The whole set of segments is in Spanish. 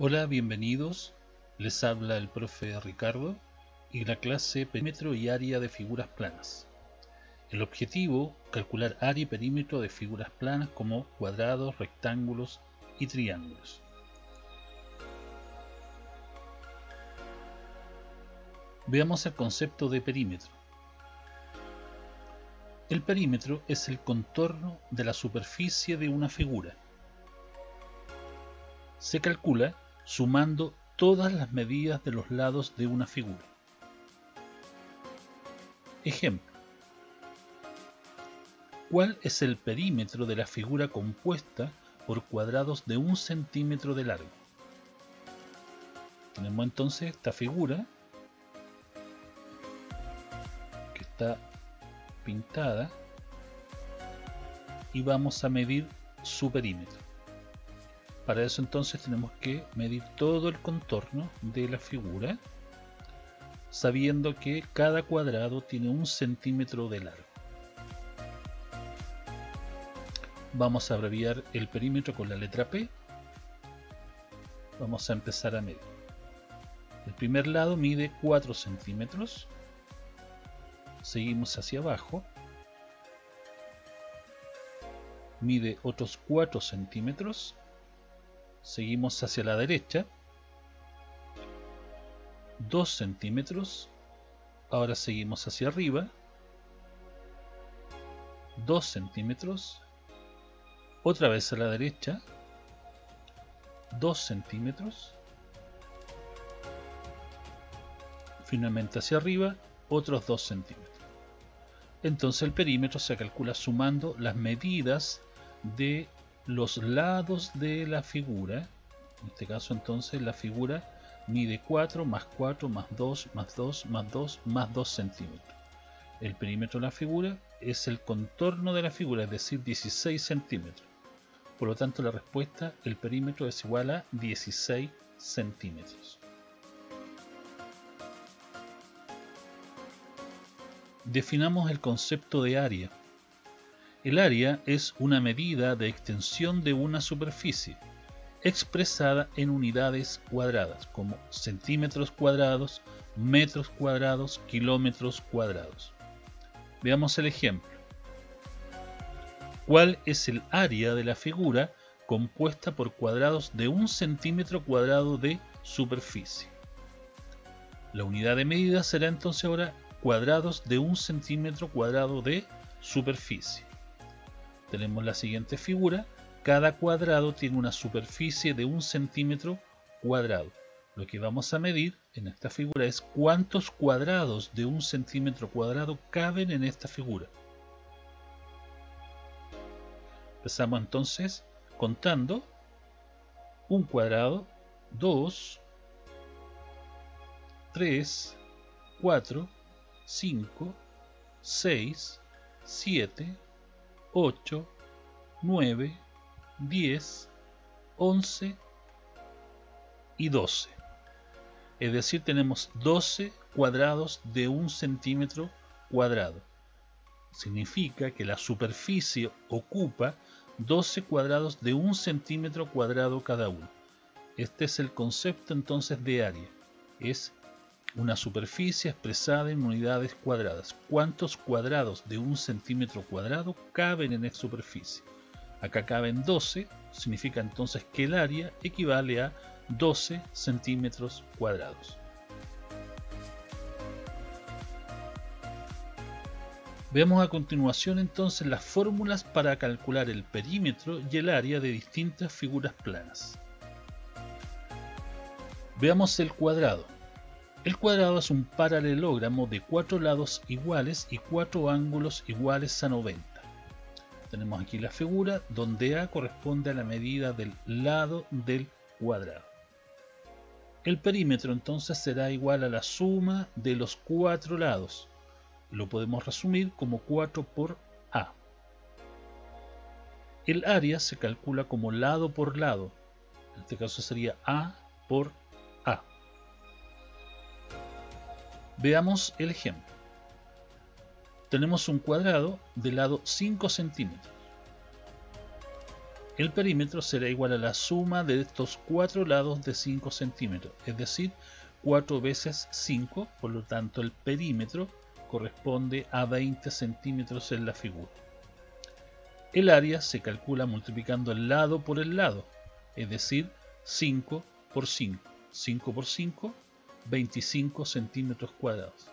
Hola, bienvenidos. Les habla el profe Ricardo y la clase Perímetro y área de figuras planas. El objetivo, calcular área y perímetro de figuras planas como cuadrados, rectángulos y triángulos. Veamos el concepto de perímetro. El perímetro es el contorno de la superficie de una figura. Se calcula sumando todas las medidas de los lados de una figura. Ejemplo: ¿cuál es el perímetro de la figura compuesta por cuadrados de 1 centímetro de largo? Tenemos entonces esta figura que está pintada y vamos a medir su perímetro. Para eso entonces tenemos que medir todo el contorno de la figura, sabiendo que cada cuadrado tiene 1 centímetro de largo. Vamos a abreviar el perímetro con la letra P. Vamos a empezar a medir. El primer lado mide 4 centímetros. Seguimos hacia abajo. Mide otros 4 centímetros. Seguimos hacia la derecha. 2 centímetros. Ahora seguimos hacia arriba. 2 centímetros. Otra vez a la derecha. 2 centímetros. Finalmente hacia arriba, otros 2 centímetros. Entonces el perímetro se calcula sumando las medidas de los lados de la figura. En este caso entonces la figura mide 4 más 4 más 2 más 2 más 2 más 2 centímetros. El perímetro de la figura es el contorno de la figura, es decir, 16 centímetros. Por lo tanto, la respuesta, el perímetro es igual a 16 centímetros. Definamos el concepto de área. El área es una medida de extensión de una superficie, expresada en unidades cuadradas, como centímetros cuadrados, metros cuadrados, kilómetros cuadrados. Veamos el ejemplo. ¿Cuál es el área de la figura compuesta por cuadrados de 1 centímetro cuadrado de superficie? La unidad de medida será entonces ahora cuadrados de 1 centímetro cuadrado de superficie. Tenemos la siguiente figura. Cada cuadrado tiene una superficie de 1 centímetro cuadrado. Lo que vamos a medir en esta figura es cuántos cuadrados de 1 centímetro cuadrado caben en esta figura. Empezamos entonces contando: 1 cuadrado, 2, 3, 4, 5, 6, 7, 8, 9, 10, 11 y 12. Es decir, tenemos 12 cuadrados de 1 centímetro cuadrado. Significa que la superficie ocupa 12 cuadrados de 1 centímetro cuadrado cada uno. Este es el concepto entonces de área. Es una superficie expresada en unidades cuadradas. ¿Cuántos cuadrados de 1 centímetro cuadrado caben en esta superficie? Acá caben 12, significa entonces que el área equivale a 12 centímetros cuadrados. Veamos a continuación entonces las fórmulas para calcular el perímetro y el área de distintas figuras planas. Veamos el cuadrado. El cuadrado es un paralelogramo de 4 lados iguales y 4 ángulos iguales a 90. Tenemos aquí la figura donde A corresponde a la medida del lado del cuadrado. El perímetro entonces será igual a la suma de los 4 lados. Lo podemos resumir como 4 por A. El área se calcula como lado por lado. En este caso sería A por A. Veamos el ejemplo. Tenemos un cuadrado de lado 5 centímetros. el perímetro será igual a la suma de estos 4 lados de 5 centímetros, es decir, 4 veces 5, por lo tanto el perímetro corresponde a 20 centímetros en la figura. El área se calcula multiplicando el lado por el lado, es decir, 5 por 5. 5 por 5, 25 centímetros cuadrados.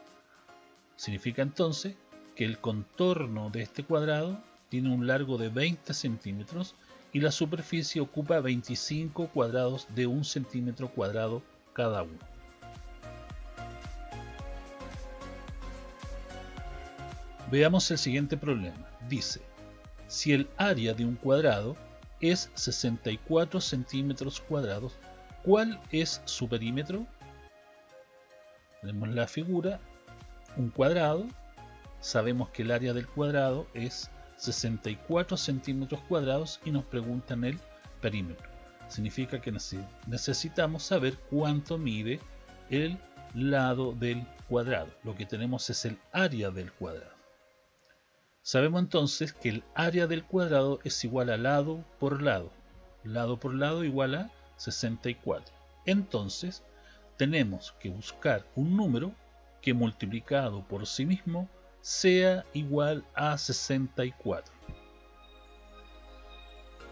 Significa entonces que el contorno de este cuadrado tiene un largo de 20 centímetros y la superficie ocupa 25 cuadrados de 1 centímetro cuadrado cada uno. Veamos el siguiente problema. Dice, si el área de un cuadrado es 64 centímetros cuadrados, ¿cuál es su perímetro? Tenemos la figura, un cuadrado, sabemos que el área del cuadrado es 64 centímetros cuadrados y nos preguntan el perímetro. Significa que necesitamos saber cuánto mide el lado del cuadrado. Lo que tenemos es el área del cuadrado. Sabemos entonces que el área del cuadrado es igual a lado por lado. Lado por lado igual a 64. Entonces, tenemos que buscar un número que multiplicado por sí mismo sea igual a 64.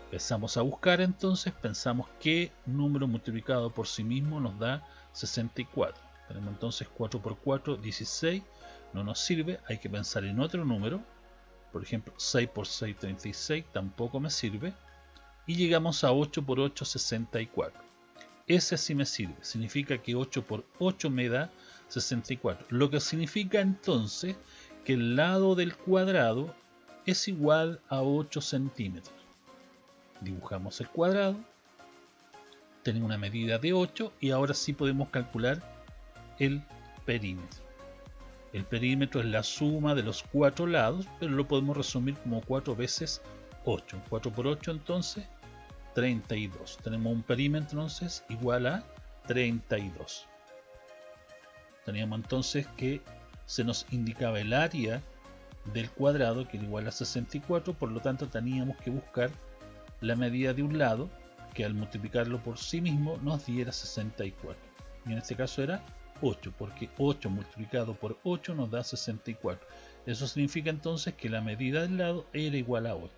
Empezamos a buscar entonces, pensamos qué número multiplicado por sí mismo nos da 64. Tenemos entonces 4 por 4, 16, no nos sirve, hay que pensar en otro número. Por ejemplo, 6 por 6, 36, tampoco me sirve. Y llegamos a 8 por 8, 64. Ese sí me sirve, significa que 8 por 8 me da 64. Lo que significa entonces que el lado del cuadrado es igual a 8 centímetros. Dibujamos el cuadrado, tenemos una medida de 8 y ahora sí podemos calcular el perímetro. El perímetro es la suma de los 4 lados, pero lo podemos resumir como 4 veces 8. 4 por 8 entonces 32. Tenemos un perímetro entonces igual a 32. Teníamos entonces que se nos indicaba el área del cuadrado que era igual a 64, por lo tanto teníamos que buscar la medida de un lado que al multiplicarlo por sí mismo nos diera 64. Y en este caso era 8, porque 8 multiplicado por 8 nos da 64. Eso significa entonces que la medida del lado era igual a 8.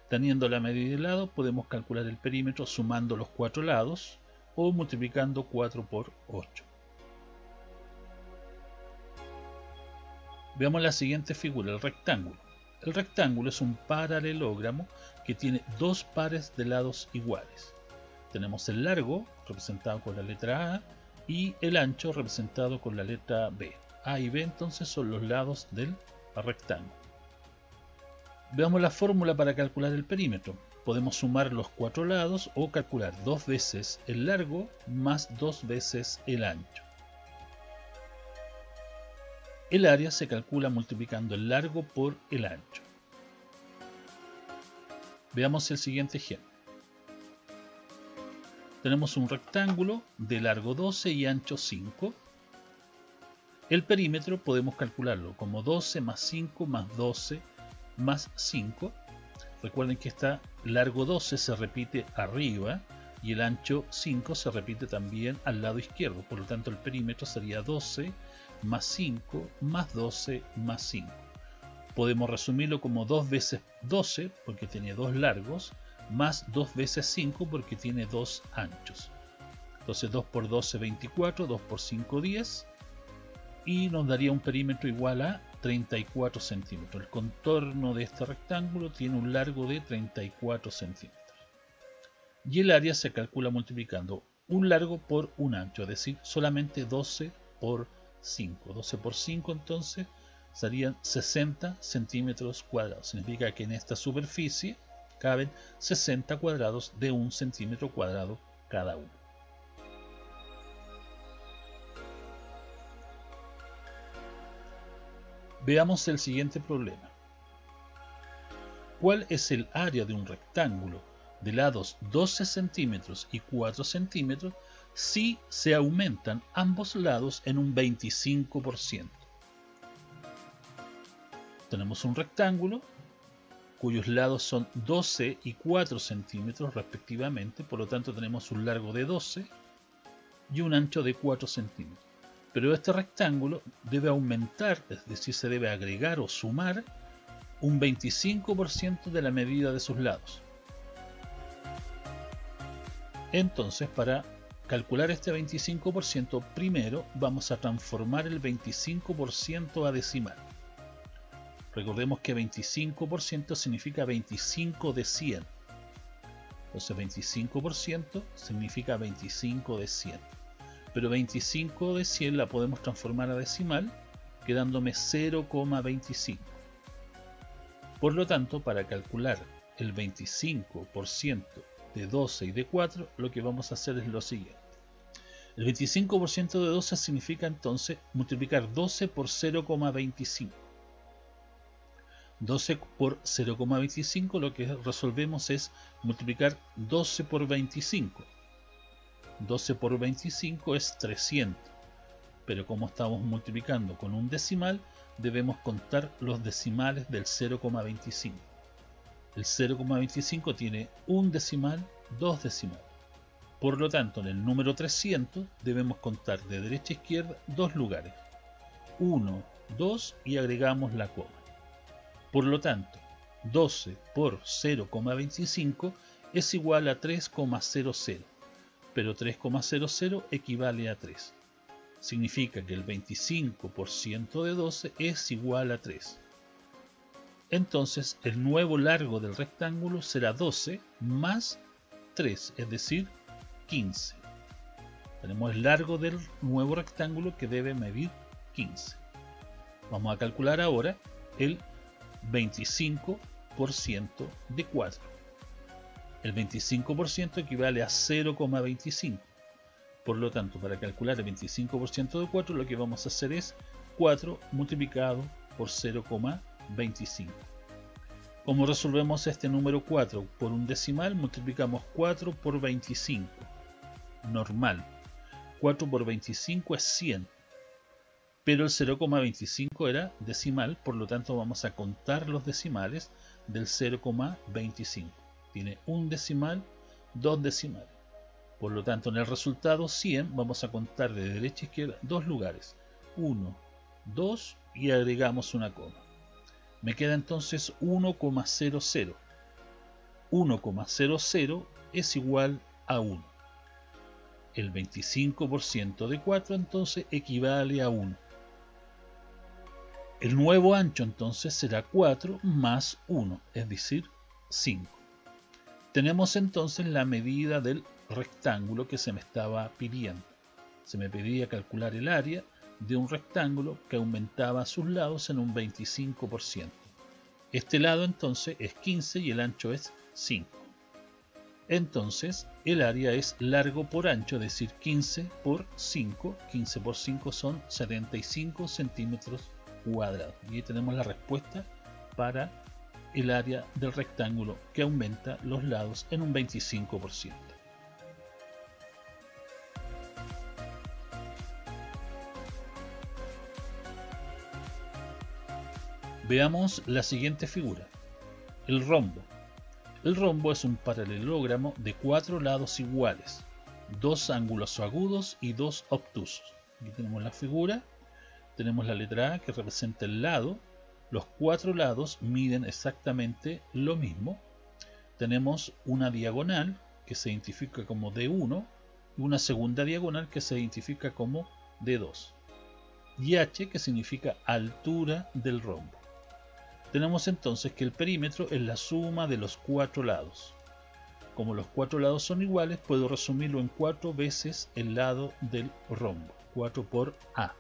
Teniendo la medida del lado podemos calcular el perímetro sumando los 4 lados o multiplicando 4 por 8. Veamos la siguiente figura, el rectángulo. El rectángulo es un paralelogramo que tiene dos pares de lados iguales. Tenemos el largo, representado con la letra A, y el ancho, representado con la letra B. A y B entonces son los lados del rectángulo. Veamos la fórmula para calcular el perímetro. Podemos sumar los 4 lados o calcular 2 veces el largo más 2 veces el ancho. El área se calcula multiplicando el largo por el ancho. Veamos el siguiente ejemplo. Tenemos un rectángulo de largo 12 y ancho 5. El perímetro podemos calcularlo como 12 más 5 más 12 más 5. Recuerden que este largo 12 se repite arriba y el ancho 5 se repite también al lado izquierdo. Por lo tanto el perímetro sería 12 más 5 más 12 más 5. Podemos resumirlo como 2 veces 12 porque tiene 2 largos, más 2 veces 5 porque tiene 2 anchos. Entonces 2 por 12, 24, 2 por 5, 10. Y nos daría un perímetro igual a 34 centímetros. El contorno de este rectángulo tiene un largo de 34 centímetros. Y el área se calcula multiplicando un largo por un ancho, es decir, solamente 12 por 5. 12 por 5 entonces serían 60 centímetros cuadrados. Significa que en esta superficie caben 60 cuadrados de 1 centímetro cuadrado cada uno. Veamos el siguiente problema. ¿Cuál es el área de un rectángulo de lados 12 centímetros y 4 centímetros si se aumentan ambos lados en un 25%? Tenemos un rectángulo cuyos lados son 12 y 4 centímetros respectivamente, por lo tanto tenemos un largo de 12 y un ancho de 4 centímetros. Pero este rectángulo debe aumentar, es decir, se debe agregar o sumar un 25% de la medida de sus lados. Entonces, para calcular este 25%, primero vamos a transformar el 25% a decimal. Recordemos que 25% significa 25 de 100. Entonces 25% significa 25 de 100. Pero 25 de 100 la podemos transformar a decimal, quedándome 0,25. Por lo tanto, para calcular el 25% de 12 y de 4, lo que vamos a hacer es lo siguiente. El 25% de 12 significa entonces multiplicar 12 por 0,25. 12 por 0,25 lo que resolvemos es multiplicar 12 por 25. 12 por 25 es 300. Pero como estamos multiplicando con un decimal, debemos contar los decimales del 0,25. El 0,25 tiene un decimal, dos decimales. Por lo tanto, en el número 300 debemos contar de derecha a izquierda dos lugares. 1, 2 y agregamos la coma. Por lo tanto, 12 por 0,25 es igual a 3,00. Pero 3,00 equivale a 3. Significa que el 25% de 12 es igual a 3. Entonces el nuevo largo del rectángulo será 12 más 3, es decir, 15. Tenemos el largo del nuevo rectángulo que debe medir 15. Vamos a calcular ahora el 25% de 4. El 25% equivale a 0,25. Por lo tanto, para calcular el 25% de 4, lo que vamos a hacer es 4 multiplicado por 0,25. Como resolvemos este número 4 por un decimal, multiplicamos 4 por 25. Normal. 4 por 25 es 100. Pero el 0,25 era decimal, por lo tanto vamos a contar los decimales del 0,25. Tiene un decimal, dos decimales. Por lo tanto, en el resultado 100 vamos a contar de derecha a izquierda dos lugares. 1, 2 y agregamos una coma. Me queda entonces 1,00. 1,00 es igual a 1. El 25% de 4 entonces equivale a 1. El nuevo ancho entonces será 4 más 1, es decir, 5. Tenemos entonces la medida del rectángulo que se me estaba pidiendo. Se me pedía calcular el área de un rectángulo que aumentaba sus lados en un 25%. Este lado entonces es 15 y el ancho es 5. Entonces el área es largo por ancho, es decir, 15 por 5. 15 por 5 son 75 centímetros cuadrados. Y ahí tenemos la respuesta para el área del rectángulo que aumenta los lados en un 25%. Veamos la siguiente figura, el rombo. El rombo es un paralelogramo de 4 lados iguales, 2 ángulos agudos y 2 obtusos. Aquí tenemos la figura, tenemos la letra A que representa el lado, los 4 lados miden exactamente lo mismo. Tenemos una diagonal que se identifica como D1 y una segunda diagonal que se identifica como D2. Y H que significa altura del rombo. Tenemos entonces que el perímetro es la suma de los 4 lados. Como los 4 lados son iguales, puedo resumirlo en 4 veces el lado del rombo, 4 por A.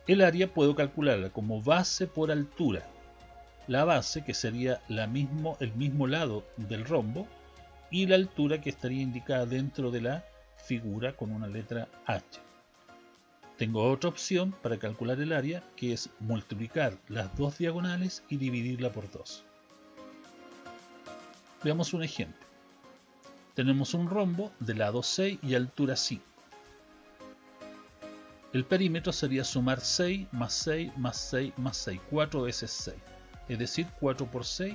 El área puedo calcularla como base por altura. La base, que sería el mismo lado del rombo, y la altura que estaría indicada dentro de la figura con una letra H. Tengo otra opción para calcular el área, que es multiplicar las dos diagonales y dividirla por 2. Veamos un ejemplo. Tenemos un rombo de lado 6 y altura 5. El perímetro sería sumar 6 más 6 más 6 más 6, 4 veces 6. es decir, 4 por 6,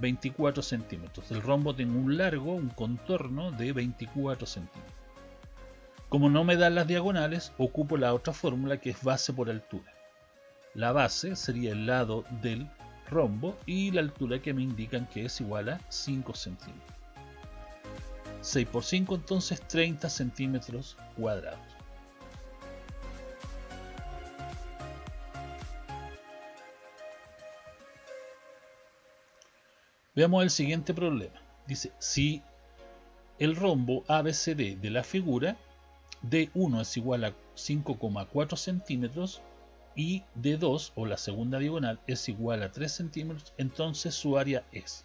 24 centímetros. El rombo tiene un largo, un contorno de 24 centímetros. Como no me dan las diagonales, ocupo la otra fórmula que es base por altura. La base sería el lado del rombo y la altura que me indican que es igual a 5 centímetros. 6 por 5 entonces 30 centímetros cuadrados. Veamos el siguiente problema. Dice, si el rombo ABCD de la figura D1 es igual a 5,4 centímetros y D2, o la segunda diagonal, es igual a 3 centímetros, entonces su área es.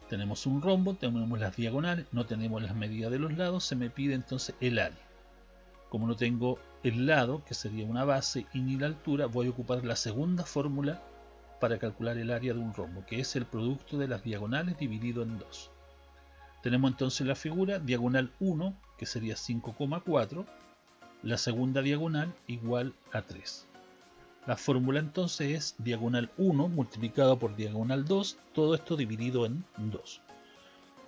Tenemos un rombo, tenemos las diagonales, no tenemos las medidas de los lados, se me pide entonces el área. Como no tengo el lado, que sería una base, y ni la altura, voy a ocupar la segunda fórmula para calcular el área de un rombo, que es el producto de las diagonales dividido en 2. Tenemos entonces la figura, diagonal 1, que sería 5,4, la segunda diagonal igual a 3. La fórmula entonces es diagonal 1 multiplicado por diagonal 2, todo esto dividido en 2.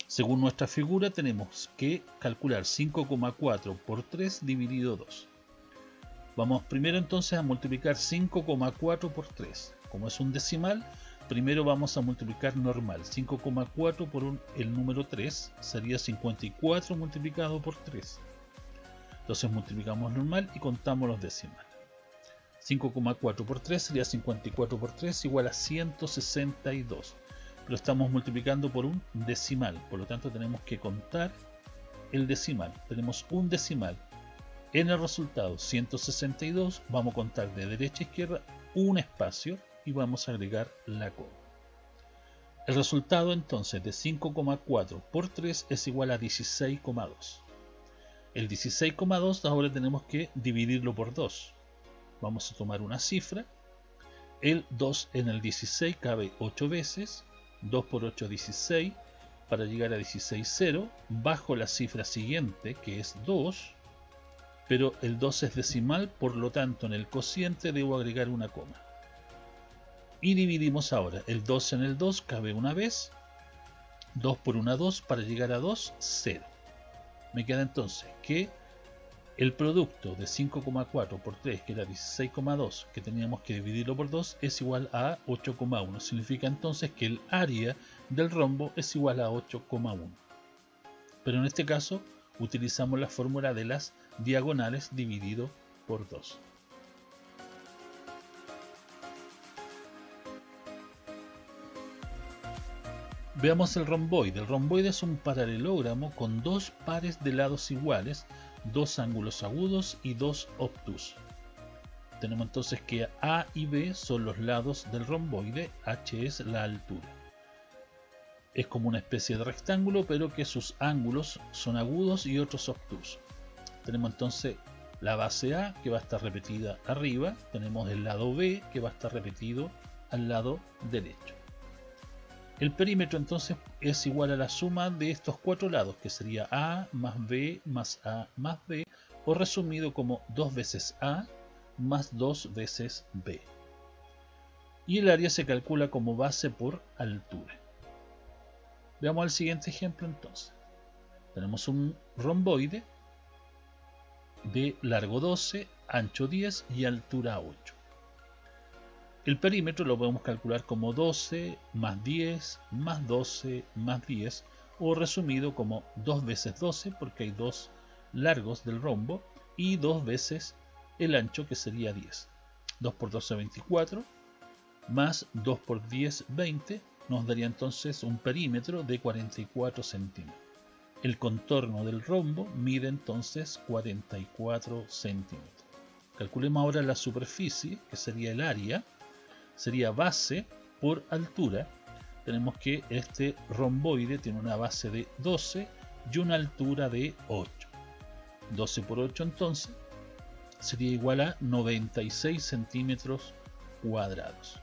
Según nuestra figura tenemos que calcular 5,4 por 3 dividido 2. Vamos primero entonces a multiplicar 5,4 por 3. Como es un decimal, primero vamos a multiplicar normal. 5,4 por el número 3 sería 54 multiplicado por 3. Entonces multiplicamos normal y contamos los decimales. 5,4 por 3 sería 54 por 3 igual a 162. Pero estamos multiplicando por un decimal, por lo tanto tenemos que contar el decimal. Tenemos un decimal. En el resultado 162 vamos a contar de derecha a izquierda un espacio y vamos a agregar la coma. El resultado entonces de 5,4 por 3 es igual a 16,2. El 16,2 ahora tenemos que dividirlo por 2. Vamos a tomar una cifra. El 2 en el 16 cabe 8 veces. 2 por 8 16. Para llegar a 16,0 bajo la cifra siguiente que es 2. Pero el 2 es decimal, por lo tanto en el cociente debo agregar una coma. Y dividimos ahora. El 2 en el 2 cabe una vez. 2 por 1 2. Para llegar a 2, 0. Me queda entonces que el producto de 5,4 por 3, que era 16,2, que teníamos que dividirlo por 2, es igual a 8,1. Significa entonces que el área del rombo es igual a 8,1. Pero en este caso utilizamos la fórmula de las diagonales dividido por 2. Veamos el romboide. El romboide es un paralelogramo con dos pares de lados iguales, dos ángulos agudos y dos obtusos. Tenemos entonces que A y B son los lados del romboide, H es la altura. Es como una especie de rectángulo, pero que sus ángulos son agudos y otros obtusos. Tenemos entonces la base A, que va a estar repetida arriba. Tenemos el lado B, que va a estar repetido al lado derecho. El perímetro entonces es igual a la suma de estos cuatro lados, que sería A más B más A más B, o resumido como 2 veces A más 2 veces B. Y el área se calcula como base por altura. Veamos el siguiente ejemplo entonces. Tenemos un romboide de largo 12, ancho 10 y altura 8. El perímetro lo podemos calcular como 12 más 10 más 12 más 10, o resumido como 2 veces 12 porque hay dos largos del rombo y 2 veces el ancho, que sería 10. 2 por 12 24 más 2 por 10 20 nos daría entonces un perímetro de 44 centímetros. El contorno del rombo mide entonces 44 centímetros. Calculemos ahora la superficie, que sería el área. Sería base por altura. Tenemos que este romboide tiene una base de 12 y una altura de 8. 12 por 8 entonces sería igual a 96 centímetros cuadrados.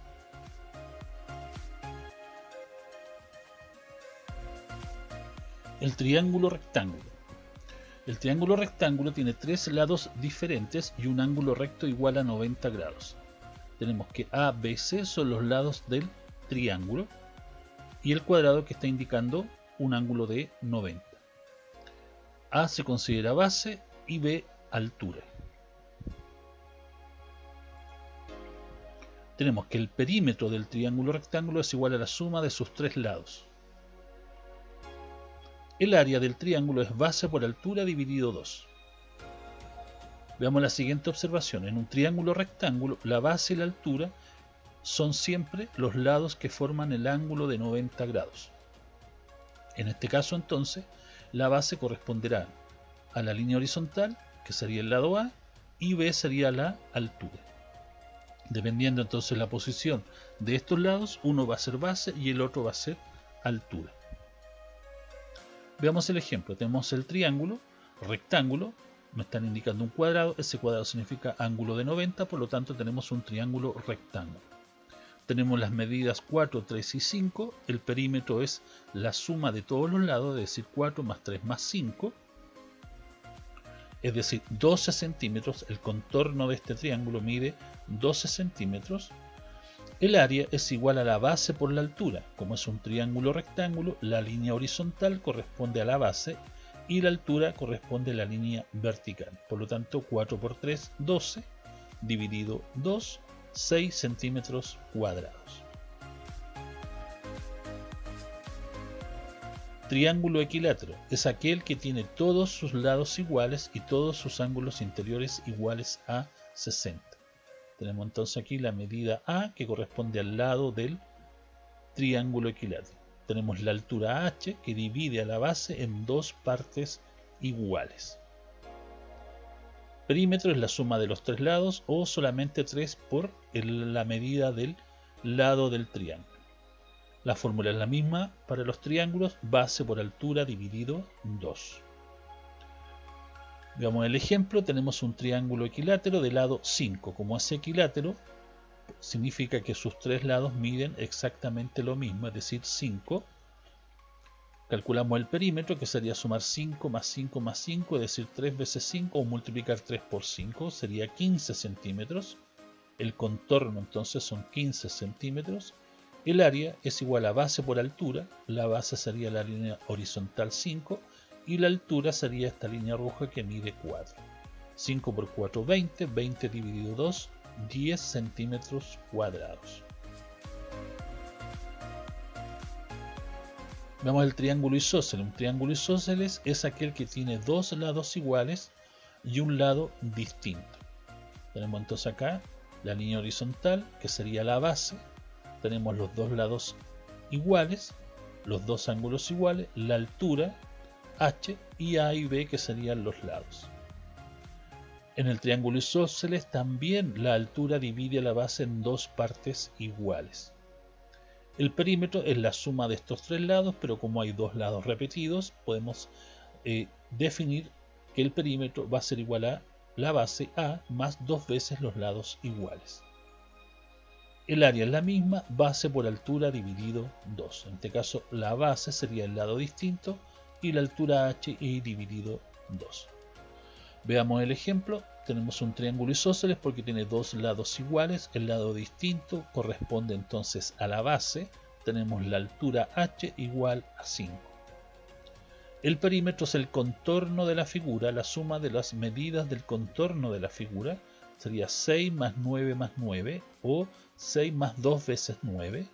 El triángulo rectángulo. El triángulo rectángulo tiene tres lados diferentes y un ángulo recto igual a 90 grados. Tenemos que A, B, C son los lados del triángulo y el cuadrado que está indicando un ángulo de 90. A se considera base y B altura. Tenemos que el perímetro del triángulo rectángulo es igual a la suma de sus tres lados. El área del triángulo es base por altura dividido 2. Veamos la siguiente observación. En un triángulo rectángulo, la base y la altura son siempre los lados que forman el ángulo de 90 grados. En este caso, entonces, la base corresponderá a la línea horizontal, que sería el lado A, y B sería la altura. Dependiendo entonces la posición de estos lados, uno va a ser base y el otro va a ser altura. Veamos el ejemplo. Tenemos el triángulo, rectángulo, me están indicando un cuadrado, ese cuadrado significa ángulo de 90, por lo tanto tenemos un triángulo rectángulo. Tenemos las medidas 4, 3 y 5, el perímetro es la suma de todos los lados, es decir, 4 más 3 más 5, es decir, 12 centímetros, el contorno de este triángulo mide 12 centímetros. El área es igual a la base por la altura. Como es un triángulo rectángulo, la línea horizontal corresponde a la base y la altura corresponde a la línea vertical. Por lo tanto, 4 por 3, 12, dividido 2, 6 centímetros cuadrados. Triángulo equilátero es aquel que tiene todos sus lados iguales y todos sus ángulos interiores iguales a 60. Tenemos entonces aquí la medida A, que corresponde al lado del triángulo equilátero. Tenemos la altura h, que divide a la base en dos partes iguales. Perímetro es la suma de los tres lados o solamente 3 por la medida del lado del triángulo. La fórmula es la misma para los triángulos, base por altura dividido 2. Veamos el ejemplo. Tenemos un triángulo equilátero de lado 5. Como es equilátero, significa que sus tres lados miden exactamente lo mismo, es decir, 5. Calculamos el perímetro, que sería sumar 5 más 5 más 5, es decir, 3 veces 5, o multiplicar 3 por 5, sería 15 centímetros. El contorno entonces son 15 centímetros. El área es igual a base por altura, la base sería la línea horizontal 5 y la altura sería esta línea roja que mide 4. 5 por 4, 20, 20 dividido 2, 10 centímetros cuadrados. Veamos el triángulo isósceles. Un triángulo isósceles es aquel que tiene dos lados iguales y un lado distinto. Tenemos entonces acá la línea horizontal, que sería la base. Tenemos los dos lados iguales, los dos ángulos iguales, la altura h y a y b, que serían los lados. En el triángulo isósceles también la altura divide a la base en dos partes iguales. El perímetro es la suma de estos tres lados, pero como hay dos lados repetidos, podemos definir que el perímetro va a ser igual a la base a más dos veces los lados iguales. El área es la misma, base por altura dividido 2. En este caso la base sería el lado distinto y la altura h dividido 2. Veamos el ejemplo. Tenemos un triángulo isósceles porque tiene dos lados iguales. El lado distinto corresponde entonces a la base. Tenemos la altura h igual a 5. El perímetro es el contorno de la figura. La suma de las medidas del contorno de la figura sería 6 más 9 más 9 o 6 más 2 veces 9.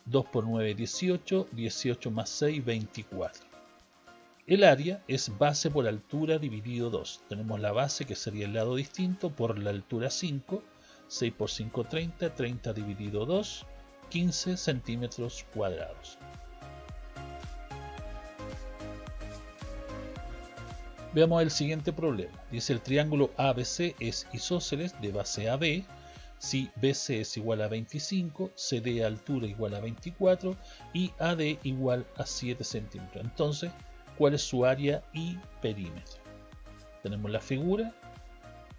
2 por 9, 18. 18 más 6, 24. El área es base por altura dividido 2. Tenemos la base, que sería el lado distinto, por la altura 5. 6 por 5, 30. 30 dividido 2, 15 centímetros cuadrados. Veamos el siguiente problema. Dice: el triángulo ABC es isósceles de base AB si BC es igual a 25, CD altura igual a 24 y AD igual a 7 centímetros. Entonces, ¿cuál es su área y perímetro? Tenemos la figura.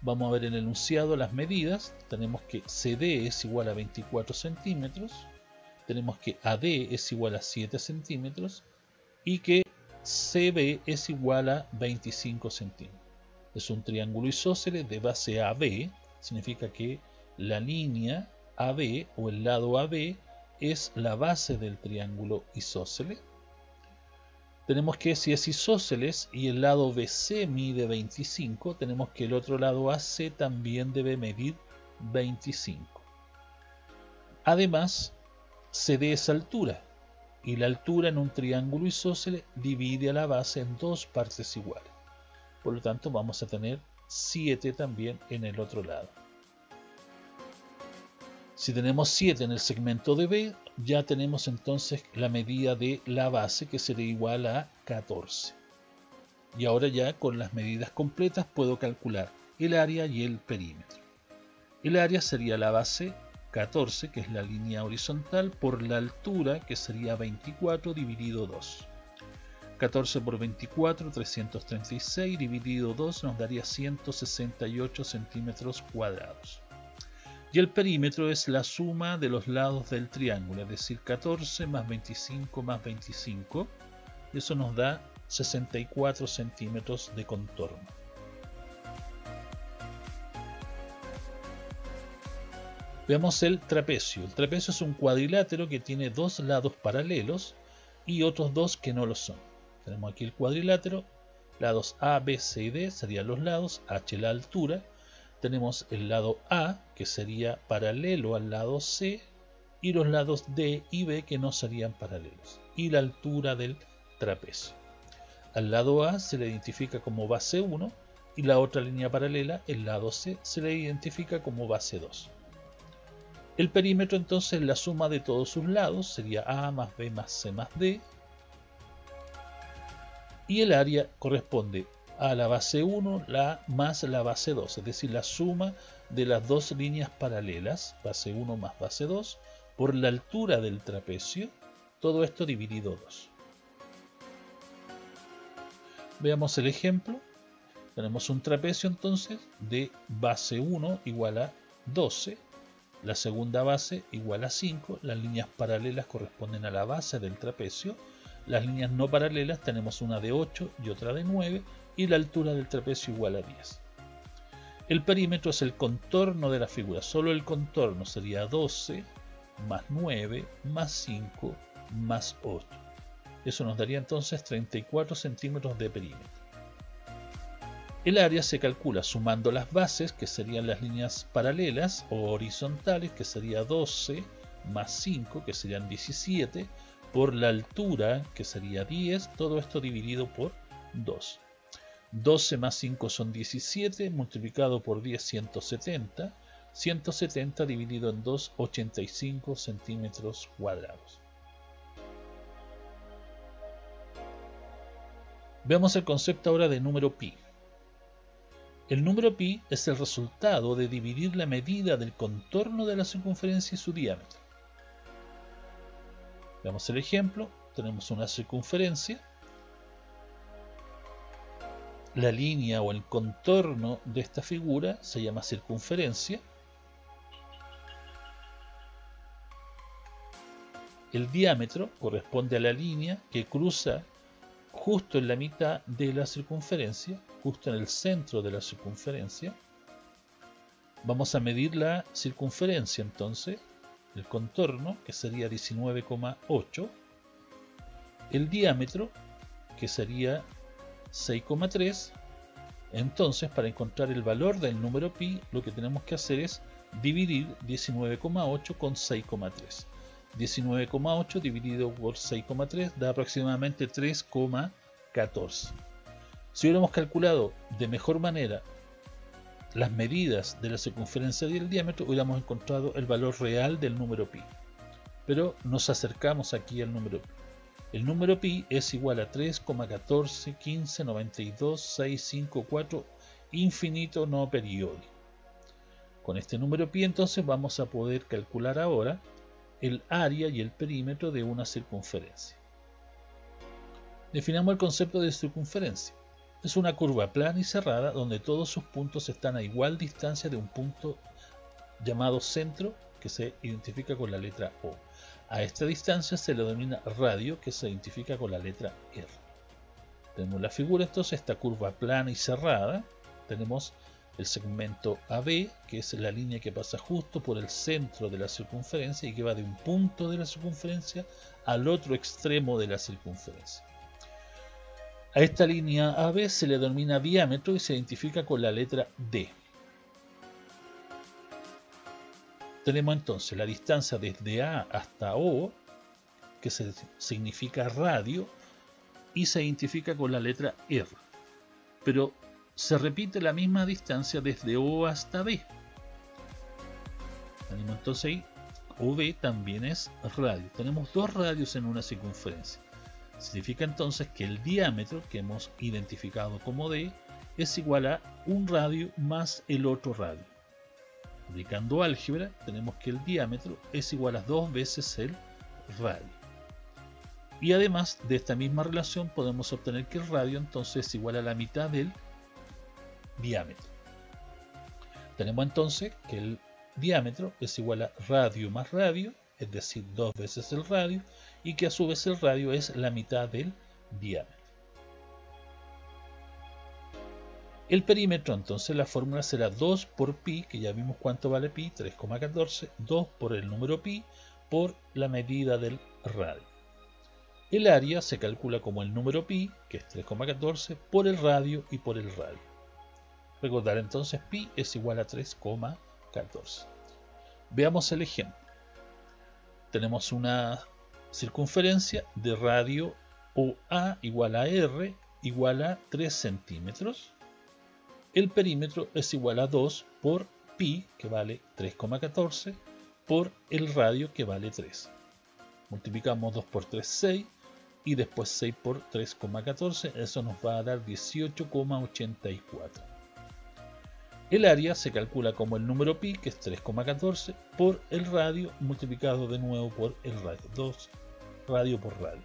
Vamos a ver en el enunciado las medidas. Tenemos que CD es igual a 24 centímetros. Tenemos que AD es igual a 7 centímetros. Y que CB es igual a 25 centímetros. Es un triángulo isósceles de base AB. Significa que la línea AB o el lado AB es la base del triángulo isósceles. Tenemos que si es isósceles y el lado BC mide 25, tenemos que el otro lado AC también debe medir 25. Además, CD es altura, y la altura en un triángulo isósceles divide a la base en dos partes iguales. Por lo tanto, vamos a tener 7 también en el otro lado. Si tenemos 7 en el segmento de B, ya tenemos entonces la medida de la base, que sería igual a 14. Y ahora ya con las medidas completas puedo calcular el área y el perímetro. El área sería la base 14, que es la línea horizontal, por la altura, que sería 24 dividido 2. 14 por 24, 336, dividido 2 nos daría 168 centímetros cuadrados. Y el perímetro es la suma de los lados del triángulo, es decir, 14 más 25 más 25, y eso nos da 64 centímetros de contorno. Veamos el trapecio. El trapecio es un cuadrilátero que tiene dos lados paralelos y otros dos que no lo son. Tenemos aquí el cuadrilátero, lados A, B, C y D serían los lados, H la altura. Tenemos el lado A, que sería paralelo al lado C, y los lados D y B, que no serían paralelos, y la altura del trapecio. Al lado A se le identifica como base 1, y la otra línea paralela, el lado C, se le identifica como base 2. El perímetro entonces es la suma de todos sus lados, sería A más B más C más D, y el área corresponde a la base 1 más la base 2, es decir, la suma de las dos líneas paralelas, base 1 más base 2, por la altura del trapecio, todo esto dividido 2. Veamos el ejemplo. Tenemos un trapecio entonces de base 1 igual a 12, la segunda base igual a 5, las líneas paralelas corresponden a la base del trapecio, las líneas no paralelas tenemos una de 8 y otra de 9, y la altura del trapecio igual a 10. El perímetro es el contorno de la figura, solo el contorno sería 12 más 9 más 5 más 8. Eso nos daría entonces 34 centímetros de perímetro. El área se calcula sumando las bases, que serían las líneas paralelas o horizontales, que sería 12 más 5, que serían 17, por la altura, que sería 10, todo esto dividido por 2. 12 más 5 son 17, multiplicado por 10, 170. 170 dividido en 2, 85 centímetros cuadrados. Veamos el concepto ahora de número pi. El número pi es el resultado de dividir la medida del contorno de la circunferencia y su diámetro. Veamos el ejemplo. Tenemos una circunferencia. La línea o el contorno de esta figura se llama circunferencia. El diámetro corresponde a la línea que cruza justo en la mitad de la circunferencia, justo en el centro de la circunferencia. Vamos a medir la circunferencia entonces, el contorno, que sería 19,8, el diámetro, que sería 6,3. Entonces, para encontrar el valor del número pi, lo que tenemos que hacer es dividir 19,8 con 6,3. 19,8 dividido por 6,3 da aproximadamente 3,14. Si hubiéramos calculado de mejor manera las medidas de la circunferencia y el diámetro, hubiéramos encontrado el valor real del número pi. Pero nos acercamos aquí al número pi. El número pi es igual a 3,141592,654 infinito no periódico. Con este número pi entonces vamos a poder calcular ahora el área y el perímetro de una circunferencia. Definamos el concepto de circunferencia. Es una curva plana y cerrada donde todos sus puntos están a igual distancia de un punto llamado centro, que se identifica con la letra O. A esta distancia se le denomina radio, que se identifica con la letra R. Tenemos la figura entonces, esta curva plana y cerrada. Tenemos el segmento AB, que es la línea que pasa justo por el centro de la circunferencia y que va de un punto de la circunferencia al otro extremo de la circunferencia. A esta línea AB se le denomina diámetro y se identifica con la letra D. Tenemos entonces la distancia desde A hasta O, que significa radio, y se identifica con la letra R. Pero se repite la misma distancia desde O hasta B. Tenemos entonces ahí, OB también es radio. Tenemos dos radios en una circunferencia. Significa entonces que el diámetro que hemos identificado como D es igual a un radio más el otro radio. Aplicando álgebra, tenemos que el diámetro es igual a 2 veces el radio. Y además de esta misma relación podemos obtener que el radio entonces es igual a la mitad del diámetro. Tenemos entonces que el diámetro es igual a radio más radio, es decir, 2 veces el radio, y que a su vez el radio es la mitad del diámetro. El perímetro, entonces, la fórmula será 2 por pi, que ya vimos cuánto vale pi, 3,14, 2 por el número pi, por la medida del radio. El área se calcula como el número pi, que es 3,14, por el radio y por el radio. Recordar entonces, pi es igual a 3,14. Veamos el ejemplo. Tenemos una circunferencia de radio OA igual a R igual a 3 centímetros. El perímetro es igual a 2 por pi, que vale 3,14, por el radio, que vale 3. Multiplicamos 2 por 3, 6, y después 6 por 3,14, eso nos va a dar 18,84. El área se calcula como el número pi, que es 3,14, por el radio multiplicado de nuevo por el radio. 2 radio por radio.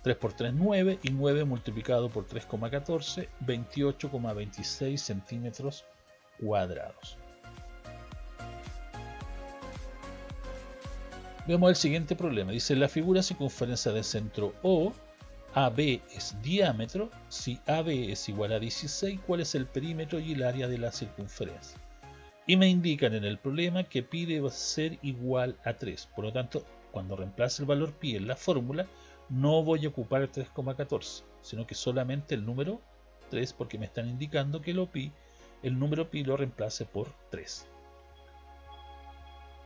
3 por 3, 9, y 9 multiplicado por 3,14, 28,26 centímetros cuadrados. Veamos el siguiente problema. Dice, la figura circunferencia del centro O, AB es diámetro. Si AB es igual a 16, ¿cuál es el perímetro y el área de la circunferencia? Y me indican en el problema que pi debe ser igual a 3. Por lo tanto, cuando reemplace el valor pi en la fórmula, no voy a ocupar el 3,14, sino que solamente el número 3, porque me están indicando que el número pi lo reemplace por 3.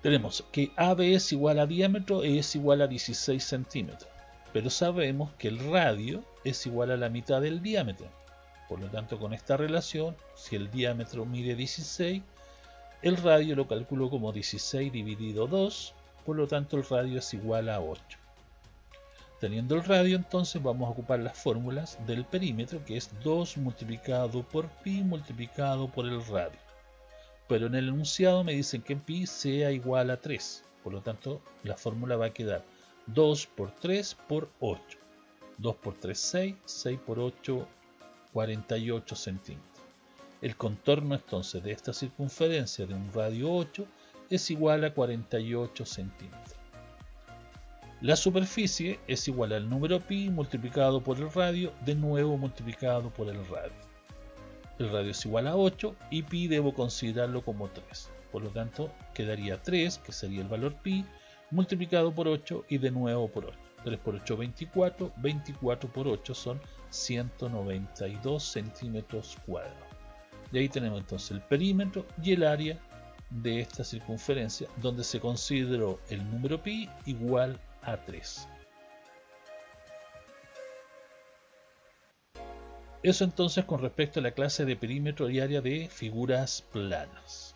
Tenemos que AB es igual a diámetro y es igual a 16 centímetros, pero sabemos que el radio es igual a la mitad del diámetro. Por lo tanto, con esta relación, si el diámetro mide 16, el radio lo calculo como 16 dividido 2, por lo tanto el radio es igual a 8. Teniendo el radio, entonces vamos a ocupar las fórmulas del perímetro, que es 2 multiplicado por pi multiplicado por el radio. Pero en el enunciado me dicen que pi sea igual a 3. Por lo tanto, la fórmula va a quedar 2 por 3 por 8. 2 por 3, 6. 6 por 8, 48 centímetros. El contorno entonces de esta circunferencia de un radio 8 es igual a 48 centímetros. La superficie es igual al número pi multiplicado por el radio, de nuevo multiplicado por el radio. El radio es igual a 8 y pi debo considerarlo como 3. Por lo tanto, quedaría 3, que sería el valor pi, multiplicado por 8 y de nuevo por 8. 3 por 8, 24. 24 por 8 son 192 centímetros cuadrados. Y ahí tenemos entonces el perímetro y el área de esta circunferencia, donde se consideró el número pi igual a 3. Eso entonces con respecto a la clase de perímetro y área de figuras planas.